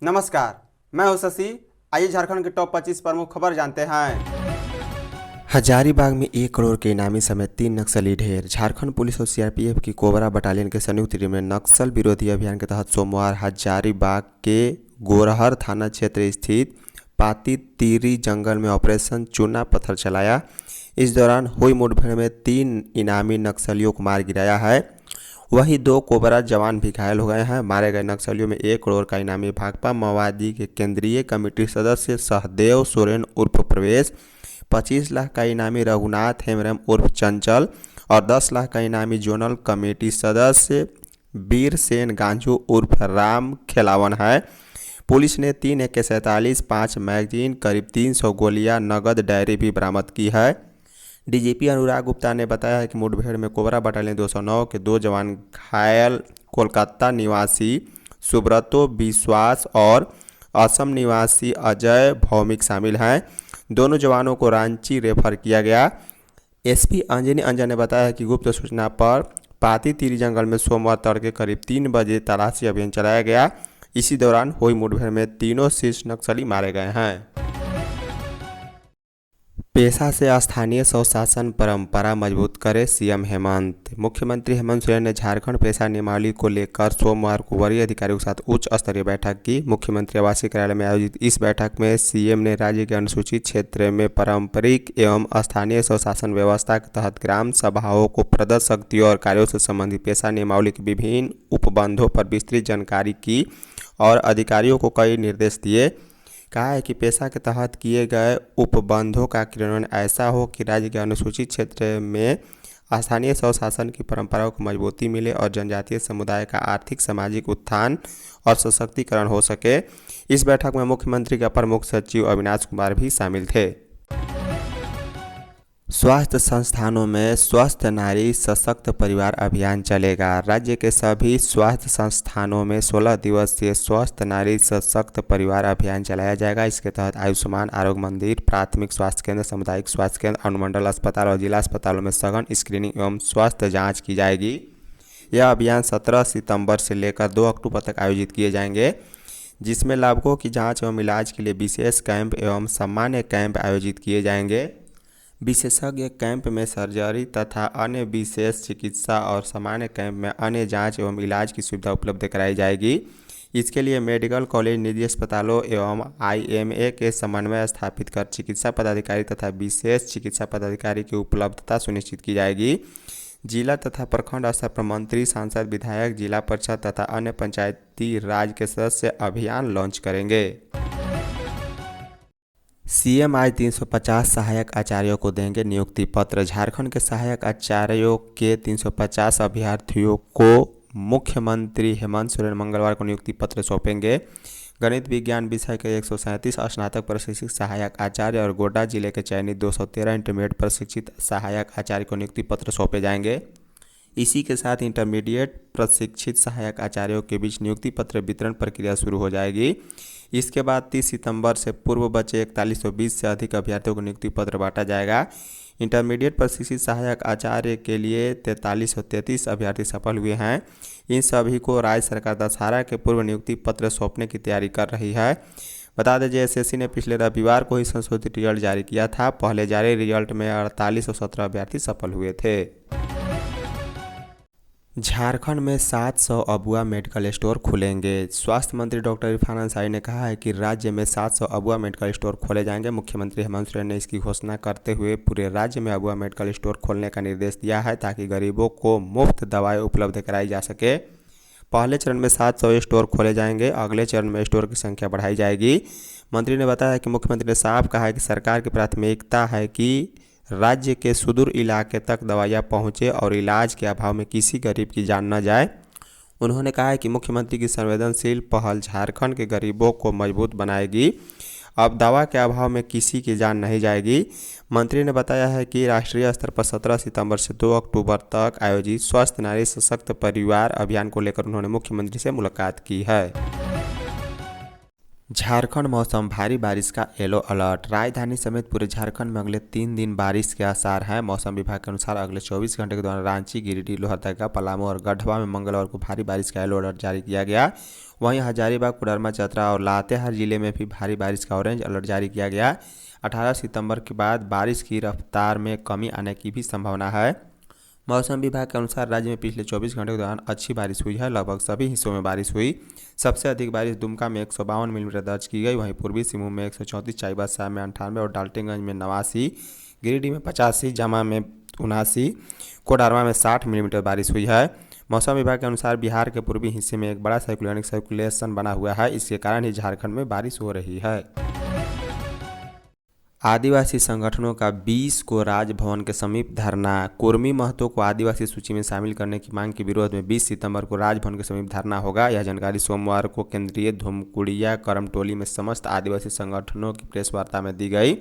नमस्कार, मैं हूं शशि। आइए झारखंड के टॉप 25 प्रमुख खबर जानते हैं। हजारीबाग में 1 करोड़ के इनामी समेत 3 नक्सली ढेर। झारखंड पुलिस और सीआरपीएफ की कोबरा बटालियन के संयुक्त टीम ने नक्सल विरोधी अभियान के तहत सोमवार हजारीबाग के गोरहर थाना क्षेत्र स्थित पाती तीरी जंगल में ऑपरेशन चूना पत्थर चलाया। इस दौरान हुई मुठभेड़ में 3 इनामी नक्सलियों को मार गिराया है। वहीं 2 कोबरा जवान भी घायल हो गए हैं। मारे गए नक्सलियों में 1 करोड़ का इनामी भाकपा माओवादी के केंद्रीय कमेटी सदस्य सहदेव सोरेन उर्फ प्रवेश, 25 लाख का इनामी रघुनाथ हेमरम उर्फ चंचल और 10 लाख का इनामी जोनल कमेटी सदस्य वीर सेन गांजू उर्फ राम खेलावन है। पुलिस ने 3 AK-47, 5 मैगजीन, करीब 300 गोलियां, नगद डायरी भी बरामद की है। डीजीपी अनुराग गुप्ता ने बताया है कि मुठभेड़ में कोबरा बटालियन 209 के 2 जवान घायल कोलकाता निवासी सुब्रतो विश्वास और असम निवासी अजय भौमिक शामिल हैं। दोनों जवानों को रांची रेफर किया गया। एसपी अंजनी अंजन ने बताया कि गुप्त सूचना पर पाती तीरी जंगल में सोमवार तड़के करीब 3 बजे तलाशी अभियान चलाया गया। इसी दौरान हुई मुठभेड़ में तीनों शीर्ष नक्सली मारे गए हैं। पेशा से स्थानीय स्वशासन परंपरा मजबूत करे सीएम हेमंत। मुख्यमंत्री हेमंत सोरेन ने झारखंड पेशा नियमावली को लेकर सोमवार को वरीय अधिकारियों के साथ उच्च स्तरीय बैठक की। मुख्यमंत्री आवासीय कार्यालय में आयोजित इस बैठक में सीएम ने राज्य के अनुसूचित क्षेत्र में पारंपरिक एवं स्थानीय स्वशासन व्यवस्था के तहत ग्राम सभाओं को प्रदत्त शक्तियों और कार्यों से संबंधित पेशा नियमावली के विभिन्न उपबंधों पर विस्तृत जानकारी की और अधिकारियों को कई निर्देश दिए। कहा है कि पेशा के तहत किए गए उपबंधों का क्रियान्वयन ऐसा हो कि राज्य के अनुसूचित क्षेत्र में स्थानीय स्वशासन की परंपराओं को मजबूती मिले और जनजातीय समुदाय का आर्थिक सामाजिक उत्थान और सशक्तिकरण हो सके। इस बैठक में मुख्यमंत्री के अपर मुख्य सचिव अविनाश कुमार भी शामिल थे। स्वास्थ्य संस्थानों में स्वस्थ नारी सशक्त परिवार अभियान चलेगा। राज्य के सभी स्वास्थ्य संस्थानों में 16 दिवसीय स्वस्थ नारी सशक्त परिवार अभियान चलाया जाएगा। इसके तहत आयुष्मान आरोग्य मंदिर, प्राथमिक स्वास्थ्य केंद्र, सामुदायिक स्वास्थ्य केंद्र, अनुमंडल अस्पताल और जिला अस्पतालों में सघन स्क्रीनिंग एवं स्वास्थ्य जाँच की जाएगी। यह अभियान 17 सितंबर से लेकर 2 अक्टूबर तक आयोजित किए जाएंगे, जिसमें लाभुकों की जाँच एवं इलाज के लिए विशेष कैंप एवं सामान्य कैंप आयोजित किए जाएंगे। विशेषज्ञ कैंप में सर्जरी तथा अन्य विशेष चिकित्सा और सामान्य कैंप में अन्य जांच एवं इलाज की सुविधा उपलब्ध कराई जाएगी। इसके लिए मेडिकल कॉलेज, निजी अस्पतालों एवं आईएमए के समन्वय स्थापित कर चिकित्सा पदाधिकारी तथा विशेष चिकित्सा पदाधिकारी की उपलब्धता सुनिश्चित की जाएगी। जिला तथा प्रखंड स्तर पर मंत्री, सांसद, विधायक, जिला परिषद तथा अन्य पंचायती राज के सदस्य अभियान लॉन्च करेंगे। सीएम आज 350 सहायक आचार्यों को देंगे नियुक्ति पत्र। झारखंड के सहायक आचार्यों के 350 अभ्यर्थियों को मुख्यमंत्री हेमंत सोरेन मंगलवार को नियुक्ति पत्र सौंपेंगे। गणित विज्ञान विषय के 137 स्नातक प्रशिक्षित सहायक आचार्य और गोड्डा जिले के चयनित 213 इंटरमीडिएट प्रशिक्षित सहायक आचार्य को नियुक्ति पत्र सौंपे जाएंगे। इसी के साथ इंटरमीडिएट प्रशिक्षित सहायक आचार्यों के बीच नियुक्ति पत्र वितरण प्रक्रिया शुरू हो जाएगी। इसके बाद 30 सितंबर से पूर्व बचे 4120 से अधिक अभ्यर्थियों को नियुक्ति पत्र बांटा जाएगा। इंटरमीडिएट प्रशिक्षित सहायक आचार्य के लिए 4333 अभ्यर्थी सफल हुए हैं। इन सभी को राज्य सरकार दशहरा के पूर्व नियुक्ति पत्र सौंपने की तैयारी कर रही है। बता दें, जेएसएससी ने पिछले रविवार को ही संशोधित रिजल्ट जारी किया था। पहले जारी रिजल्ट में 4817 अभ्यर्थी सफल हुए थे। झारखंड में 700 अबुआ मेडिकल स्टोर खुलेंगे। स्वास्थ्य मंत्री डॉक्टर इरफान अंसारी ने कहा है कि राज्य में 700 अबुआ मेडिकल स्टोर खोले जाएंगे। मुख्यमंत्री हेमंत सोरेन ने इसकी घोषणा करते हुए पूरे राज्य में अबुआ मेडिकल स्टोर खोलने का निर्देश दिया है, ताकि गरीबों को मुफ्त दवाएं उपलब्ध कराई जा सके। पहले चरण में 700 स्टोर खोले जाएंगे, अगले चरण में स्टोर की संख्या बढ़ाई जाएगी। मंत्री ने बताया कि मुख्यमंत्री ने साफ कहा है कि सरकार की प्राथमिकता है कि राज्य के सुदूर इलाके तक दवाइयाँ पहुँचे और इलाज के अभाव में किसी गरीब की जान न जाए। उन्होंने कहा है कि मुख्यमंत्री की संवेदनशील पहल झारखंड के गरीबों को मजबूत बनाएगी। अब दवा के अभाव में किसी की जान नहीं जाएगी। मंत्री ने बताया है कि राष्ट्रीय स्तर पर 17 सितंबर से 2 अक्टूबर तक आयोजित स्वस्थ नारी सशक्त परिवार अभियान को लेकर उन्होंने मुख्यमंत्री से मुलाकात की है। झारखंड मौसम भारी बारिश का येलो अलर्ट। राजधानी समेत पूरे झारखंड में अगले 3 दिन बारिश के आसार हैं। मौसम विभाग के अनुसार अगले 24 घंटे के दौरान रांची, गिरिडीह, लोहरदगा, पलामू और गढ़वा में मंगलवार को भारी बारिश का येलो अलर्ट जारी किया गया। वहीं हजारीबाग, कोडरमा, चतरा और लातेहार जिले में भी भारी बारिश का ऑरेंज अलर्ट जारी किया गया। 18 सितंबर के बाद बारिश की रफ्तार में कमी आने की भी संभावना है। मौसम विभाग के अनुसार राज्य में पिछले 24 घंटे के दौरान अच्छी बारिश हुई है। लगभग सभी हिस्सों में बारिश हुई। सबसे अधिक बारिश दुमका में 152 मिलीमीटर दर्ज की गई। वहीं पूर्वी सिंहभूम में 134, चाईबासा में 98 और डाल्टनगंज में 89, गिरिडीह में 85, जामा में 79, कोडरमा में 60 मिलीमीटर बारिश हुई है। मौसम विभाग के अनुसार बिहार के पूर्वी हिस्से में एक बड़ा साइक्लोनिक सर्कुलेशन बना हुआ है। इसके कारण ही झारखंड में बारिश हो रही है। आदिवासी संगठनों का 20 को राजभवन के समीप धरना। कुर्मी महतो को आदिवासी सूची में शामिल करने की मांग के विरोध में 20 सितंबर को राजभवन के समीप धरना होगा। यह जानकारी सोमवार को केंद्रीय धुमकुड़िया करमटोली में समस्त आदिवासी संगठनों की प्रेस वार्ता में दी गई।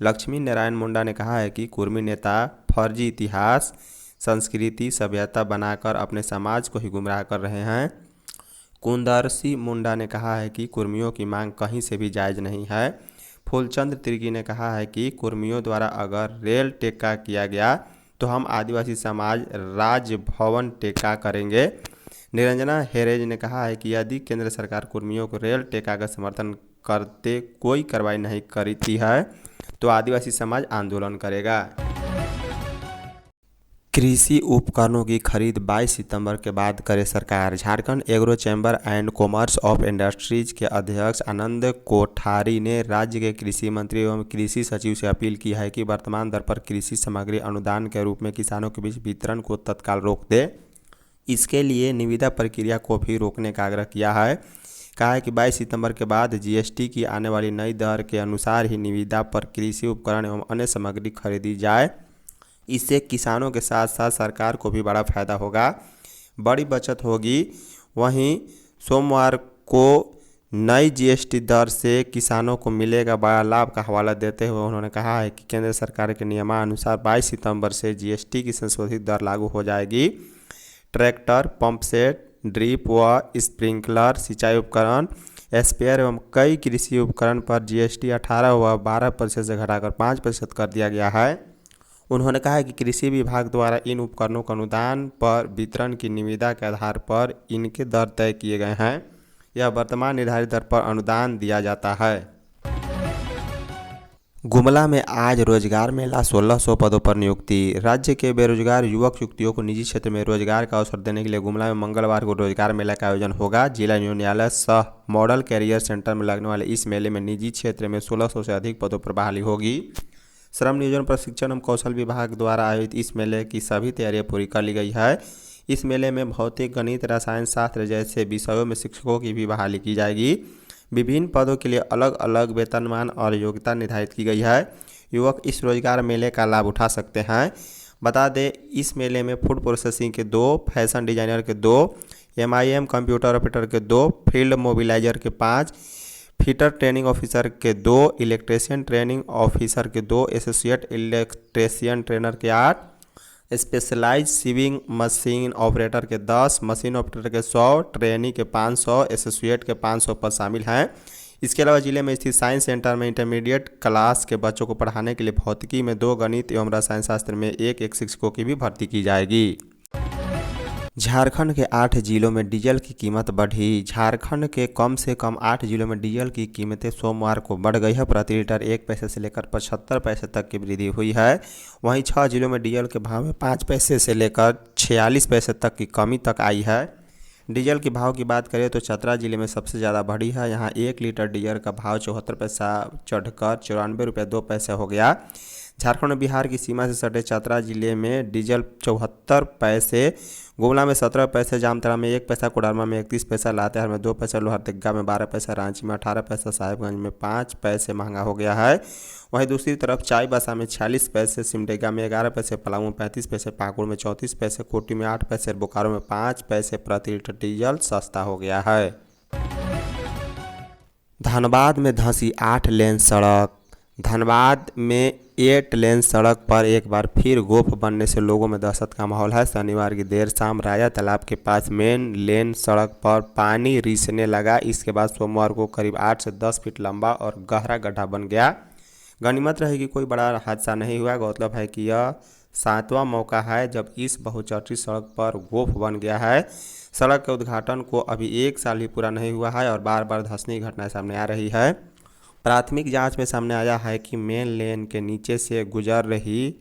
लक्ष्मी नारायण मुंडा ने कहा है कि कुर्मी नेता फर्जी इतिहास, संस्कृति, सभ्यता बनाकर अपने समाज को ही गुमराह कर रहे हैं। कुंदरसी मुंडा ने कहा है कि कुर्मियों की मांग कहीं से भी जायज़ नहीं है। फूलचंद तिर्की ने कहा है कि कुर्मियों द्वारा अगर रेल टेक्का किया गया तो हम आदिवासी समाज राजभवन टेक्का करेंगे। निरंजना हेरेज ने कहा है कि यदि केंद्र सरकार कुर्मियों को रेल टेक्का का समर्थन करते कोई कार्रवाई नहीं करती है तो आदिवासी समाज आंदोलन करेगा। कृषि उपकरणों की खरीद 22 सितंबर के बाद करे सरकार। Jharkhand agro chamber and commerce of industries के अध्यक्ष आनंद कोठारी ने राज्य के कृषि मंत्री एवं कृषि सचिव से अपील की है कि वर्तमान दर पर कृषि सामग्री अनुदान के रूप में किसानों के बीच वितरण को तत्काल रोक दे। इसके लिए निविदा प्रक्रिया को भी रोकने का आग्रह किया है। कहा है कि 22 सितंबर के बाद जीएसटी की आने वाली नई दर के अनुसार ही निविदा पर कृषि उपकरण एवं अन्य सामग्री खरीदी जाए। इससे किसानों के साथ साथ सरकार को भी बड़ा फायदा होगा, बड़ी बचत होगी। वहीं सोमवार को नई जीएसटी दर से किसानों को मिलेगा बड़ा लाभ का हवाला देते हुए उन्होंने कहा है कि केंद्र सरकार के नियमानुसार 22 सितंबर से जीएसटी की संशोधित दर लागू हो जाएगी। ट्रैक्टर, पंप सेट, ड्रिप व स्प्रिंकलर सिंचाई उपकरण, स्पेयर एवं कई कृषि उपकरण पर जीएसटी 18 व 12% से घटाकर 5% कर दिया गया है। उन्होंने कहा है कि कृषि विभाग द्वारा इन उपकरणों का अनुदान पर वितरण की निविदा के आधार पर इनके दर तय किए गए हैं। यह वर्तमान निर्धारित दर पर अनुदान दिया जाता है। गुमला में आज रोजगार मेला, 1600 पदों पर नियुक्ति। राज्य के बेरोजगार युवक युवतियों को निजी क्षेत्र में रोजगार का अवसर देने के लिए गुमला में मंगलवार को रोजगार मेला का आयोजन होगा। जिला न्यायालय सह मॉडल कैरियर सेंटर में लगने वाले इस मेले में निजी क्षेत्र में 1600 से अधिक पदों पर बहाली होगी। श्रम नियोजन, प्रशिक्षण एवं कौशल विभाग द्वारा आयोजित इस मेले की सभी तैयारियां पूरी कर ली गई है। इस मेले में भौतिक, गणित, रसायन शास्त्र जैसे विषयों में शिक्षकों की भी बहाली की जाएगी। विभिन्न पदों के लिए अलग अलग वेतनमान और योग्यता निर्धारित की गई है। युवक इस रोजगार मेले का लाभ उठा सकते हैं। बता दें, इस मेले में फूड प्रोसेसिंग के 2, फैशन डिजाइनर के 2, MIM कंप्यूटर ऑपरेटर के 2, फील्ड मोबिलाइजर के 5, फिटर ट्रेनिंग ऑफिसर के 2, इलेक्ट्रीशियन ट्रेनिंग ऑफिसर के 2, एसोसिएट इलेक्ट्रीशियन ट्रेनर के 8, स्पेशलाइज सीविंग मशीन ऑपरेटर के 10, मशीन ऑपरेटर के 100, ट्रेनी के 500, एसोसिएट के 500 पद शामिल हैं। इसके अलावा जिले में स्थित साइंस सेंटर में इंटरमीडिएट क्लास के बच्चों को पढ़ाने के लिए भौतिकी में 2, गणित एवं रसायन शास्त्र में 1 शिक्षकों की भी भर्ती की जाएगी। झारखंड के 8 जिलों में डीजल की कीमत बढ़ी। झारखंड के कम से कम 8 जिलों में डीजल की कीमतें सोमवार को बढ़ गई है। प्रति लीटर 1 पैसे से लेकर 75 पैसे तक की वृद्धि हुई है। वहीं 6 जिलों में डीजल के भाव में 5 पैसे से लेकर 46 पैसे तक की कमी तक आई है। डीजल के भाव की बात करें तो चतरा जिले में सबसे ज़्यादा बढ़ी है। यहाँ 1 लीटर डीजल का भाव 74 पैसा चढ़कर 94 रुपये 2 पैसे हो गया। झारखंड और बिहार की सीमा से सटे चतरा जिले में डीजल 74 पैसे, गुमला में 17 पैसे, जामताड़ा में 1 पैसा, कोडरमा में 31 पैसा, लातेहार में 2 पैसा, लोहरदगा में 12 पैसा, रांची में 18 पैसा, साहिबगंज में 5 पैसे महंगा हो गया है। वहीं दूसरी तरफ चाईबासा में 46 पैसे, सिमडेगा में 11 पैसे, पलामू में 35 पैसे, पाकुड़ में 34 पैसे, कोटी में 8 पैसे, बोकारो में 5 पैसे प्रति लीटर डीजल सस्ता हो गया है। धनबाद में धंसी 8 लेन सड़क। धनबाद में 8 लेन सड़क पर एक बार फिर गोफ बनने से लोगों में दहशत का माहौल है। शनिवार की देर शाम राजा तालाब के पास मेन लेन सड़क पर पानी रिसने लगा। इसके बाद सोमवार को करीब 8 से 10 फीट लंबा और गहरा गड्ढा बन गया। गनीमत रहे कि कोई बड़ा हादसा नहीं हुआ। गौरतलब है कि यह 7वां मौका है जब इस बहुचर्चित सड़क पर गोफ बन गया है। सड़क के उद्घाटन को अभी 1 साल भी पूरा नहीं हुआ है और बार बार धंसने की घटनाएं सामने आ रही है। प्राथमिक जांच में सामने आया है कि मेन लेन के नीचे से गुजर रही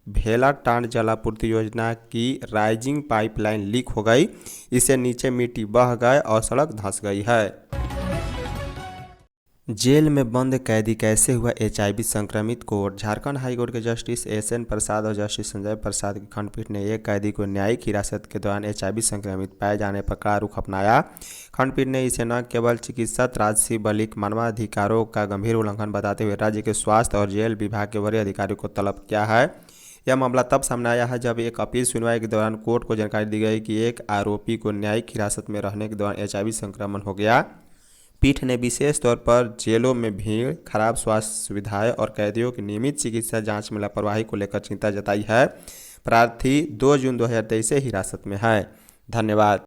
भेलाटांड जलापूर्ति योजना की राइजिंग पाइपलाइन लीक हो गई। इससे नीचे मिट्टी बह गए और सड़क धंस गई है। जेल में बंद कैदी कैसे हुआ HIV संक्रमित। कोर्ट झारखंड हाईकोर्ट के जस्टिस SN प्रसाद और जस्टिस संजय प्रसाद की खंडपीठ ने एक कैदी को न्यायिक हिरासत के दौरान HIV संक्रमित पाए जाने पर कड़ा रुख अपनाया। खंडपीठ ने इसे न केवल चिकित्सक राजसी बल्कि मानवाधिकारों का गंभीर उल्लंघन बताते हुए राज्य के स्वास्थ्य और जेल विभाग के वरीय अधिकारियों को तलब किया है। यह मामला तब सामने आया है जब एक अपील सुनवाई के दौरान कोर्ट को जानकारी दी गई कि एक आरोपी को न्यायिक हिरासत में रहने के दौरान HIV संक्रमण हो गया। पीठ ने विशेष तौर पर जेलों में भीड़, खराब स्वास्थ्य सुविधाएं और कैदियों की नियमित चिकित्सा जांच में लापरवाही को लेकर चिंता जताई है। प्रार्थी 2 जून 2023 से हिरासत में है। धन्यवाद।